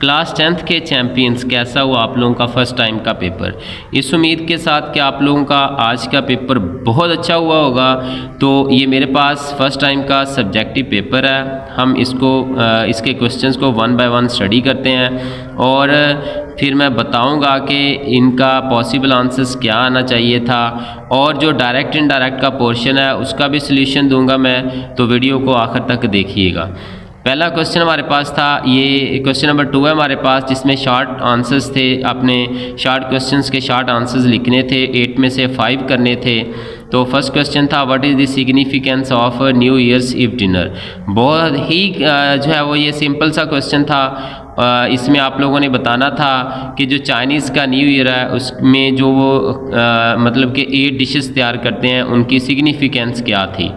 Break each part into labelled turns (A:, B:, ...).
A: Class 10th के champions, कैसा हुआ आप लोगों का फर्स्ट टाइम का पेपर। इस उम्मीद के साथ कि आप लोगों का आज का पेपर बहुत अच्छा हुआ होगा। तो ये मेरे पास फर्स्ट टाइम का सब्जेक्टिव पेपर है। हम इसके क्वेश्चंस को वन बाय वन स्टडी करते हैं और फिर मैं बताऊंगा कि इनका पॉसिबल आंसर्स क्या आना चाहिए था, और जो डायरेक्ट इनडायरेक्ट का पोर्शन है उसका भी सॉल्यूशन दूंगा मैं। तो वीडियो को आखिर तक देखिएगा। पहला क्वेश्चन हमारे पास था, ये क्वेश्चन नंबर 2 है हमारे पास, जिसमें शॉर्ट आंसर्स थे। आपने शॉर्ट क्वेश्चंस के शॉर्ट आंसर्स लिखने थे, 8 में से 5 करने थे। तो फर्स्ट क्वेश्चन था, what is the significance of New Year's Eve dinner. बहुत ही जो है वो ये सिंपल सा क्वेश्चन था। इसमें आप लोगों ने बताना था कि जो चाइनीज़ का न्यू ईयर है उसमें जो वो मतलब कि 8 डिशेस तैयार करते हैं, उनकी सिग्निफिकेंस क्या थी।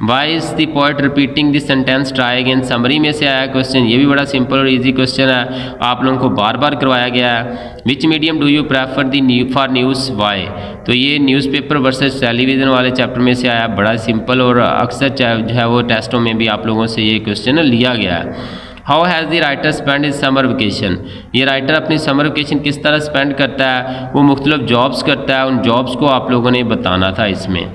A: Why is the poet repeating this sentence, try again. Summary में से आया क्वेश्चन, ये भी बड़ा सिंपल और इजी क्वेश्चन है, आप लोगों को बार बार करवाया गया है। Which medium do you prefer for news, why. तो ये न्यूज़पेपर वर्सेस टेलीविज़न वाले चैप्टर में से आया, बड़ा सिंपल, और अक्सर जो है वो टेस्टों में भी आप लोगों से ये क्वेश्चन लिया गया है। How has the writer spend is summer vacation. ये राइटर अपनी समर वेकेशन किस तरह स्पेंड करता है, वो मुख्तलिफ जॉब्स करता है, उन जॉब्स को आप लोगों ने बताना था इसमें।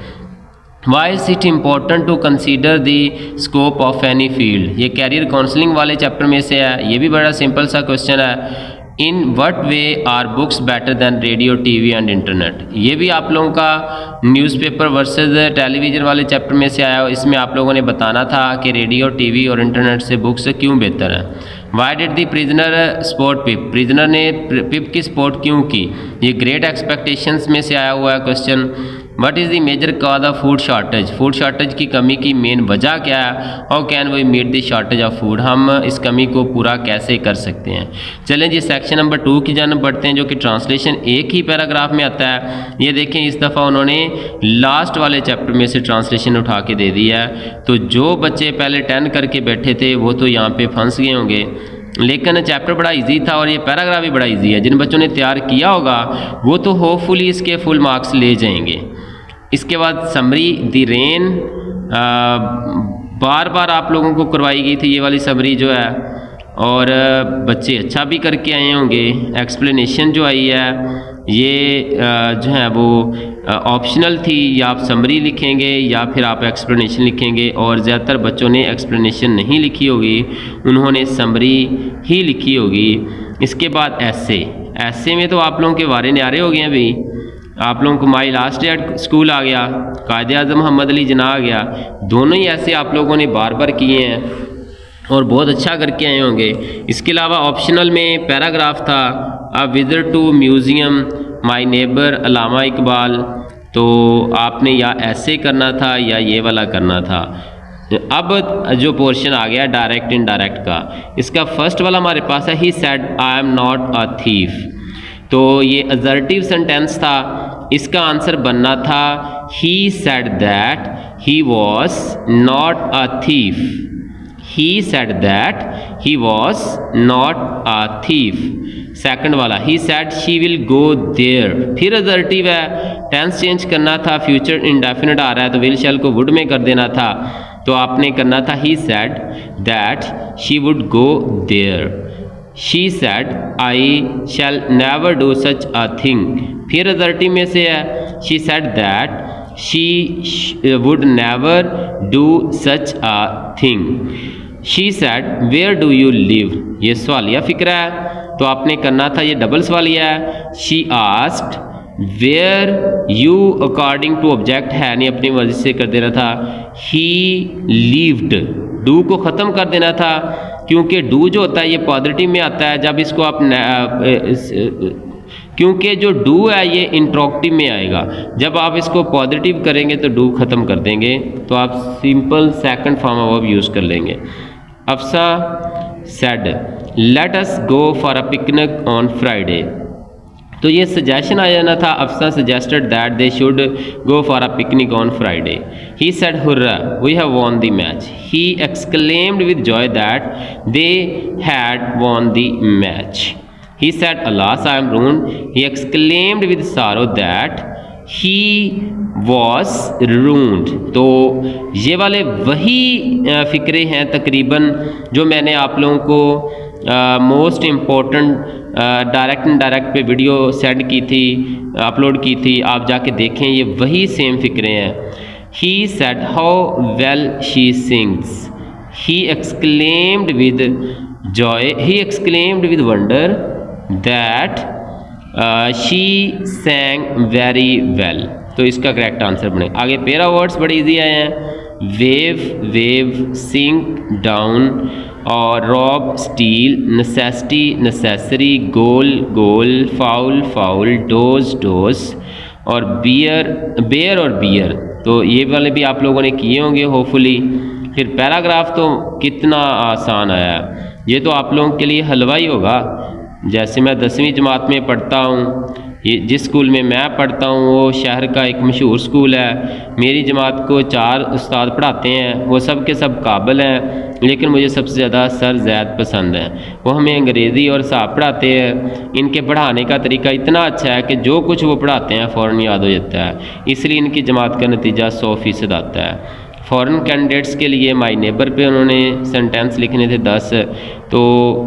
A: Why is it important to consider the scope of any field. ये कैरियर काउंसलिंग वाले चैप्टर में से है, ये भी बड़ा सिंपल सा क्वेश्चन है। In what way are books better than radio, TV and internet. ये भी आप लोगों का न्यूज़पेपर वर्सेस टेलीविज़न वाले चैप्टर में से आया। इसमें आप लोगों ने बताना था कि रेडियो, टीवी और इंटरनेट से बुक्स क्यों बेहतर है। Why did the prisoner sport pip. Prisoner ने पिप की सपोर्ट क्यों की। ये ग्रेट एक्सपेक्टेशंस में से आया हुआ है question. What is the major cause of food shortage. Food shortage की कमी की मेन वजह क्या है। How can we meet the shortage of food. हम इस कमी को पूरा कैसे कर सकते हैं। चलें जी, सेक्शन नंबर 2 की जानब बढ़ते हैं, जो कि ट्रांसलेशन एक ही पैराग्राफ में आता है। ये देखें, इस दफ़ा उन्होंने लास्ट वाले चैप्टर में से ट्रांसलेशन उठा के दे दी है। तो जो बच्चे पहले 10 करके बैठे थे वो तो यहाँ पे फंस गए होंगे, लेकिन चैप्टर बड़ा इजी था और ये पैराग्राफ भी बड़ा इजी है। जिन बच्चों ने तैयार किया होगा वो तो होपफुली इसके फुल मार्क्स ले जाएंगे। इसके बाद समरी द रेन, बार बार आप लोगों को करवाई गई थी ये वाली समरी जो है, और बच्चे अच्छा भी करके आए होंगे। एक्सप्लेनेशन जो आई है ये जो है वो ऑप्शनल थी, या आप समरी लिखेंगे या फिर आप एक्सप्लेनेशन लिखेंगे, और ज़्यादातर बच्चों ने एक्सप्लेनेशन नहीं लिखी होगी, उन्होंने समरी ही लिखी होगी। इसके बाद ऐसे में तो आप लोगों के वारे न्यारे हो गए हैं भाई। आप लोगों को my last day at school आ गया, कायदे आज़म मोहम्मद अली जिन्ना आ गया। दोनों ही ऐसे आप लोगों ने बार बार किए हैं और बहुत अच्छा करके आए होंगे। इसके अलावा ऑप्शनल में पैराग्राफ था, a visit to museum, my neighbour, Allama Iqbal. तो आपने या ऐसे करना था या ये वाला करना था। अब जो पोर्शन आ गया डायरेक्ट इनडायरेक्ट का, इसका फर्स्ट वाला हमारे पास है, he said I am not a thief. तो ये असर्टिव सेंटेंस था, इसका आंसर बनना था ही said that he was not a thief. He said that he was not a thief. Second वाला, he said she will go there, फिर assertive है, tense change करना था, फ्यूचर इंडेफिनिट आ रहा है तो विल शैल को वुड में कर देना था। तो आपने करना था ही said that she would go there. She said I shall never do such a thing, फिर असर्टिव में से है, she said that she would never do such a thing. She said where do you live, ये सवालिया फिक्रा है तो आपने करना था, ये डबल सवालिया है। She asked where you according to object है नहीं, अपनी मर्जी से कर देना था। He lived, डू को ख़त्म कर देना था, क्योंकि डू जो होता है ये पॉजिटिव में आता है। जब इसको आप क्योंकि जो डू है ये इंट्रोक्टिव में आएगा, जब आप इसको पॉजिटिव करेंगे तो डू ख़त्म कर देंगे, तो आप simple second form of use कर लेंगे। Afsa said let us go for a picnic on Friday. तो ये सजेशन आ जाना था, Afsa suggested that they should go for a picnic on Friday. He said hurrah we have won the match. He exclaimed with joy that they had won the match. He said alas I am ruined. He exclaimed with sorrow that he was रून्ड। तो ये वाले वही फ़िक्रे हैं तकरीबन जो मैंने आप लोगों को मोस्ट इम्पोर्टेंट डायरेक्ट इनडायरेक्ट पे वीडियो सेंड की थी, अपलोड की थी, आप जाके देखें, ये वही सेम फ़िक्रे हैं। He said how well she sings, he exclaimed with Joy, he exclaimed with wonder that she सैंग very well. तो इसका करेक्ट आंसर बने। आगे पेरा वर्ड्स बड़े इजी आए हैं, वेव वेव, सिंक डाउन, और रॉब स्टील, नेसेसिटी नेसेसरी, गोल गोल, फाउल फाउल, डोज डोज, और बियर बेयर और बियर। तो ये वाले भी आप लोगों ने किए होंगे होपफुली। फिर पैराग्राफ तो कितना आसान आया, ये तो आप लोगों के लिए हलवा ही होगा। जैसे मैं 10वीं जमात में पढ़ता हूँ, ये जिस स्कूल में मैं पढ़ता हूँ वो शहर का एक मशहूर स्कूल है। मेरी जमात को 4 उस्ताद पढ़ाते हैं, वो सब के सब काबिल हैं, लेकिन मुझे सबसे ज़्यादा सर ज़ैद पसंद है। वो हमें अंग्रेज़ी और हिसाब पढ़ाते हैं। इनके पढ़ाने का तरीका इतना अच्छा है कि जो कुछ वो पढ़ाते हैं फ़ौरन याद हो जाता है, इसलिए इनकी जमात का नतीजा 100% आता है। फ़ॉरेन कैंडिडेट्स के लिए माई नेबर पे उन्होंने सेंटेंस लिखने थे 10। तो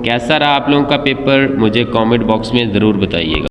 A: कैसा रहा आप लोगों का पेपर, मुझे कमेंट बॉक्स में ज़रूर बताइएगा।